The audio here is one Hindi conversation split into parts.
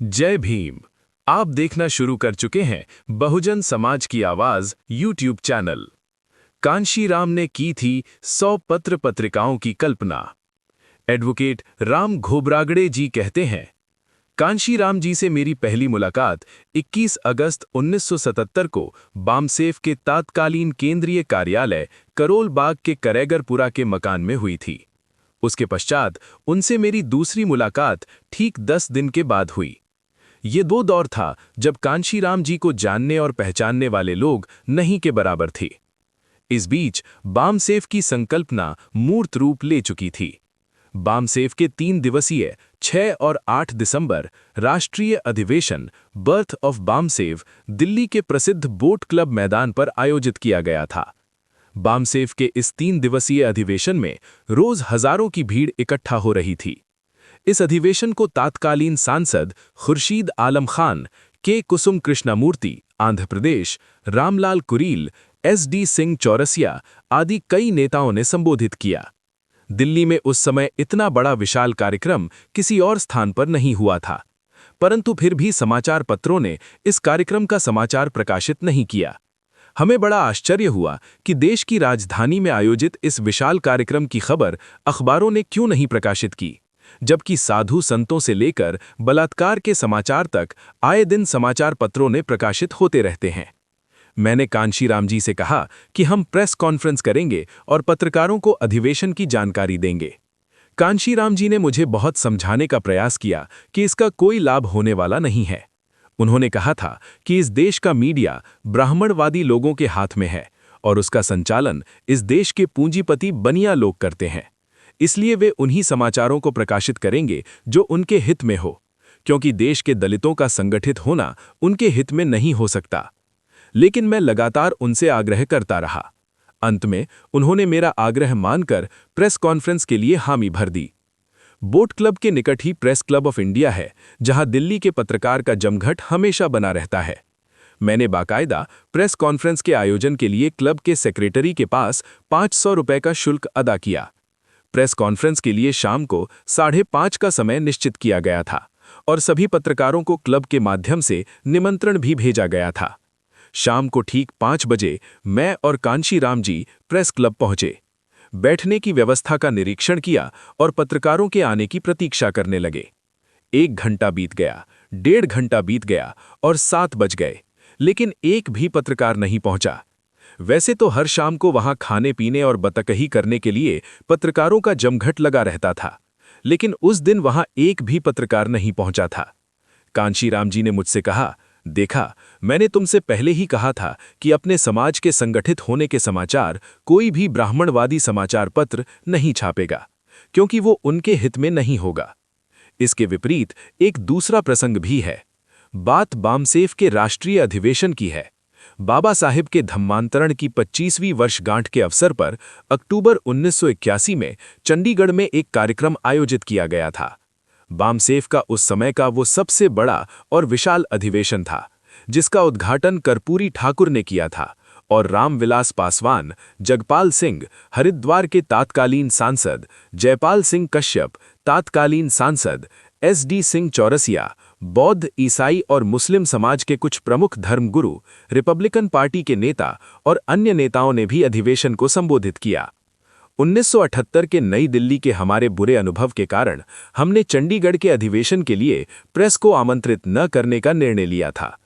जय भीम। आप देखना शुरू कर चुके हैं बहुजन समाज की आवाज यूट्यूब चैनल। कांशीराम ने की थी 100 पत्र पत्रिकाओं की कल्पना। एडवोकेट राम घोबरागड़े जी कहते हैं, कांशीराम जी से मेरी पहली मुलाकात 21 अगस्त 1977 को बामसेफ के तात्कालीन केंद्रीय कार्यालय करोल बाग के करेगरपुरा के मकान में हुई थी। उसके पश्चात उनसे मेरी दूसरी मुलाकात ठीक 10 दिन के बाद हुई। ये दो दौर था जब कांशीराम जी को जानने और पहचानने वाले लोग नहीं के बराबर थे। इस बीच बामसेफ की संकल्पना मूर्त रूप ले चुकी थी। बामसेफ के 3 दिवसीय 6 और 8 दिसंबर राष्ट्रीय अधिवेशन बर्थ ऑफ बामसेफ दिल्ली के प्रसिद्ध बोट क्लब मैदान पर आयोजित किया गया था। बामसेफ के इस 3 दिवसीय अधिवेशन में रोज हजारों की भीड़ इकट्ठा हो रही थी। इस अधिवेशन को तात्कालीन सांसद खुर्शीद आलम खान, के कुसुम कृष्णमूर्ति आंध्र प्रदेश, रामलाल कुरील, SD सिंह चौरसिया आदि कई नेताओं ने संबोधित किया। दिल्ली में उस समय इतना बड़ा विशाल कार्यक्रम किसी और स्थान पर नहीं हुआ था, परंतु फिर भी समाचार पत्रों ने इस कार्यक्रम का समाचार प्रकाशित नहीं किया। हमें बड़ा आश्चर्य हुआ कि देश की राजधानी में आयोजित इस विशाल कार्यक्रम की खबर अखबारों ने क्यों नहीं प्रकाशित की, जबकि साधु संतों से लेकर बलात्कार के समाचार तक आए दिन समाचार पत्रों ने प्रकाशित होते रहते हैं। मैंने कांशीराम जी से कहा कि हम प्रेस कॉन्फ्रेंस करेंगे और पत्रकारों को अधिवेशन की जानकारी देंगे। कांशीराम जी ने मुझे बहुत समझाने का प्रयास किया कि इसका कोई लाभ होने वाला नहीं है। उन्होंने कहा था कि इस देश का मीडिया ब्राह्मणवादी लोगों के हाथ में है और उसका संचालन इस देश के पूंजीपति बनिया लोग करते हैं, इसलिए वे उन्हीं समाचारों को प्रकाशित करेंगे जो उनके हित में हो, क्योंकि देश के दलितों का संगठित होना उनके हित में नहीं हो सकता। लेकिन मैं लगातार उनसे आग्रह करता रहा। अंत में उन्होंने मेरा आग्रह मानकर प्रेस कॉन्फ्रेंस के लिए हामी भर दी। बोट क्लब के निकट ही प्रेस क्लब ऑफ इंडिया है, जहां दिल्ली के पत्रकार का जमघट हमेशा बना रहता है। मैंने बाकायदा प्रेस कॉन्फ्रेंस के आयोजन के लिए क्लब के सेक्रेटरी के पास 500 रुपए का शुल्क अदा किया। प्रेस कॉन्फ्रेंस के लिए शाम को 5:30 का समय निश्चित किया गया था और सभी पत्रकारों को क्लब के माध्यम से निमंत्रण भी भेजा गया था। शाम को ठीक 5 बजे मैं और कांशीराम जी प्रेस क्लब पहुंचे, बैठने की व्यवस्था का निरीक्षण किया और पत्रकारों के आने की प्रतीक्षा करने लगे। 1 घंटा बीत गया, 1.5 घंटा बीत गया और 7 बज गए, लेकिन एक भी पत्रकार नहीं पहुंचा। वैसे तो हर शाम को वहां खाने पीने और बतकही करने के लिए पत्रकारों का जमघट लगा रहता था, लेकिन उस दिन वहां एक भी पत्रकार नहीं पहुंचा था। कांशीराम जी ने मुझसे कहा, देखा, मैंने तुमसे पहले ही कहा था कि अपने समाज के संगठित होने के समाचार कोई भी ब्राह्मणवादी समाचार पत्र नहीं छापेगा, क्योंकि वो उनके हित में नहीं होगा। इसके विपरीत एक दूसरा प्रसंग भी है। बात बामसेफ के राष्ट्रीय अधिवेशन की है। बाबा साहिब के धम्मांतरण की 25वीं वर्षगांठ के अवसर पर अक्टूबर 1981 में चंडीगढ़ में एक कार्यक्रम आयोजित किया गया था। बामसेफ का उस समय का वो सबसे बड़ा और विशाल अधिवेशन था, जिसका उद्घाटन कर्पूरी ठाकुर ने किया था और रामविलास पासवान, जगपाल सिंह, हरिद्वार के तात्कालीन सांसद, जयपाल सिंह कश्यप, तात्कालीन सांसद, SD सिंह चौरसिया, बौद्ध, ईसाई और मुस्लिम समाज के कुछ प्रमुख धर्मगुरु, रिपब्लिकन पार्टी के नेता और अन्य नेताओं ने भी अधिवेशन को संबोधित किया। 1978 के नई दिल्ली के हमारे बुरे अनुभव के कारण हमने चंडीगढ़ के अधिवेशन के लिए प्रेस को आमंत्रित न करने का निर्णय लिया था,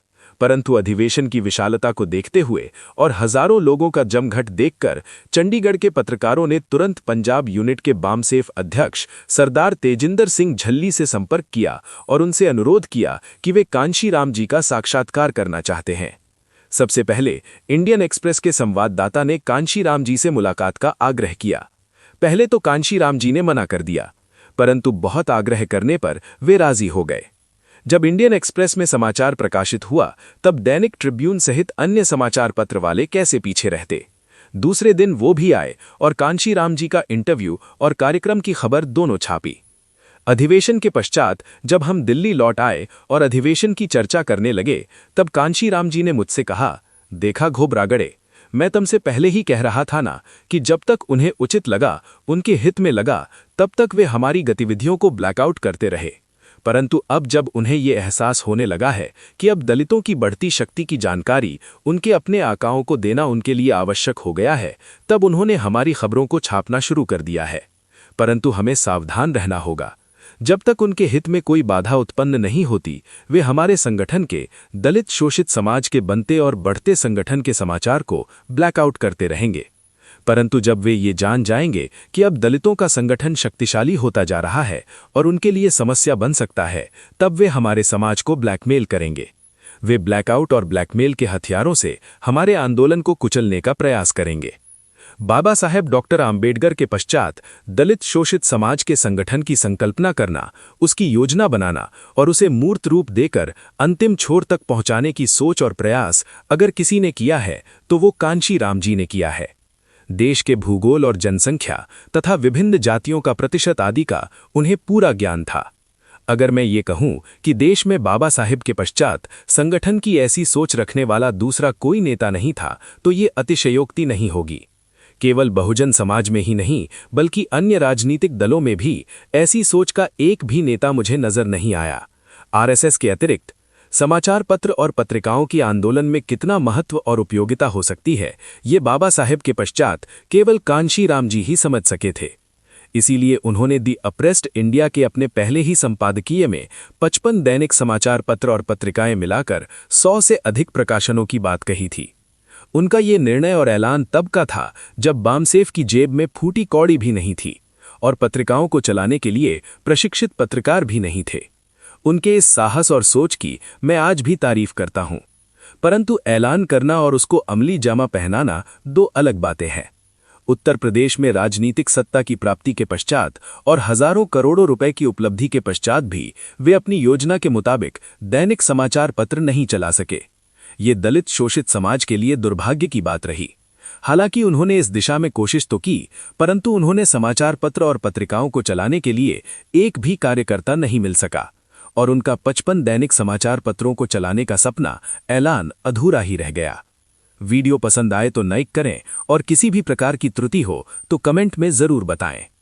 परंतु अधिवेशन की विशालता को देखते हुए और हजारों लोगों का जमघट देखकर चंडीगढ़ के पत्रकारों ने तुरंत पंजाब यूनिट के बामसेफ अध्यक्ष सरदार तेजिंदर सिंह झल्ली से संपर्क किया और उनसे अनुरोध किया कि वे कांशीराम जी का साक्षात्कार करना चाहते हैं। सबसे पहले इंडियन एक्सप्रेस के संवाददाता ने कांशीराम जी से मुलाकात का आग्रह किया। पहले तो कांशीराम जी ने मना कर दिया, परंतु बहुत आग्रह करने पर वे राजी हो गए। जब इंडियन एक्सप्रेस में समाचार प्रकाशित हुआ, तब दैनिक ट्रिब्यून सहित अन्य समाचार पत्र वाले कैसे पीछे रहते। दूसरे दिन वो भी आए और कांशीराम जी का इंटरव्यू और कार्यक्रम की खबर दोनों छापी। अधिवेशन के पश्चात जब हम दिल्ली लौट आए और अधिवेशन की चर्चा करने लगे, तब कांशीराम जी ने मुझसे कहा, देखा घोबरागड़े, मैं तुमसे पहले ही कह रहा था ना कि जब तक उन्हें उचित लगा, उनके हित में लगा, तब तक वे हमारी गतिविधियों को ब्लैकआउट करते रहे। परंतु अब जब उन्हें ये एहसास होने लगा है कि अब दलितों की बढ़ती शक्ति की जानकारी उनके अपने आकाओं को देना उनके लिए आवश्यक हो गया है, तब उन्होंने हमारी खबरों को छापना शुरू कर दिया है। परंतु हमें सावधान रहना होगा। जब तक उनके हित में कोई बाधा उत्पन्न नहीं होती, वे हमारे संगठन के, दलित शोषित समाज के बनते और बढ़ते संगठन के समाचार को ब्लैकआउट करते रहेंगे। परंतु जब वे ये जान जाएंगे कि अब दलितों का संगठन शक्तिशाली होता जा रहा है और उनके लिए समस्या बन सकता है, तब वे हमारे समाज को ब्लैकमेल करेंगे। वे ब्लैकआउट और ब्लैकमेल के हथियारों से हमारे आंदोलन को कुचलने का प्रयास करेंगे। बाबा साहेब डॉक्टर आम्बेडकर के पश्चात दलित शोषित समाज के संगठन की संकल्पना करना, उसकी योजना बनाना और उसे मूर्त रूप देकर अंतिम छोर तक पहुंचाने की सोच और प्रयास अगर किसी ने किया है तो वो कांशी राम जी ने किया है। देश के भूगोल और जनसंख्या तथा विभिन्न जातियों का प्रतिशत आदि का उन्हें पूरा ज्ञान था। अगर मैं ये कहूं कि देश में बाबा साहिब के पश्चात संगठन की ऐसी सोच रखने वाला दूसरा कोई नेता नहीं था, तो ये अतिशयोक्ति नहीं होगी। केवल बहुजन समाज में ही नहीं, बल्कि अन्य राजनीतिक दलों में भी ऐसी सोच का एक भी नेता मुझे नजर नहीं आया। आरएसएस के अतिरिक्त समाचार पत्र और पत्रिकाओं की आंदोलन में कितना महत्व और उपयोगिता हो सकती है, ये बाबा साहेब के पश्चात केवल कांशी राम जी ही समझ सके थे। इसीलिए उन्होंने दी अप्रेस्ड इंडिया के अपने पहले ही संपादकीय में 55 दैनिक समाचार पत्र और पत्रिकाएं मिलाकर 100 से अधिक प्रकाशनों की बात कही थी। उनका ये निर्णय और ऐलान तब का था जब बामसेफ की जेब में फूटी कौड़ी भी नहीं थी और पत्रिकाओं को चलाने के लिए प्रशिक्षित पत्रकार भी नहीं थे। उनके इस साहस और सोच की मैं आज भी तारीफ करता हूं। परंतु ऐलान करना और उसको अमली जामा पहनाना दो अलग बातें हैं। उत्तर प्रदेश में राजनीतिक सत्ता की प्राप्ति के पश्चात और हजारों करोड़ों रुपए की उपलब्धि के पश्चात भी वे अपनी योजना के मुताबिक दैनिक समाचार पत्र नहीं चला सके। ये दलित शोषित समाज के लिए दुर्भाग्य की बात रही। हालांकि उन्होंने इस दिशा में कोशिश तो की, परंतु उन्होंने समाचार पत्र और पत्रिकाओं को चलाने के लिए एक भी कार्यकर्ता नहीं मिल सका और उनका 55 दैनिक समाचार पत्रों को चलाने का सपना, ऐलान अधूरा ही रह गया। वीडियो पसंद आए तो लाइक करें और किसी भी प्रकार की त्रुटि हो तो कमेंट में जरूर बताएं।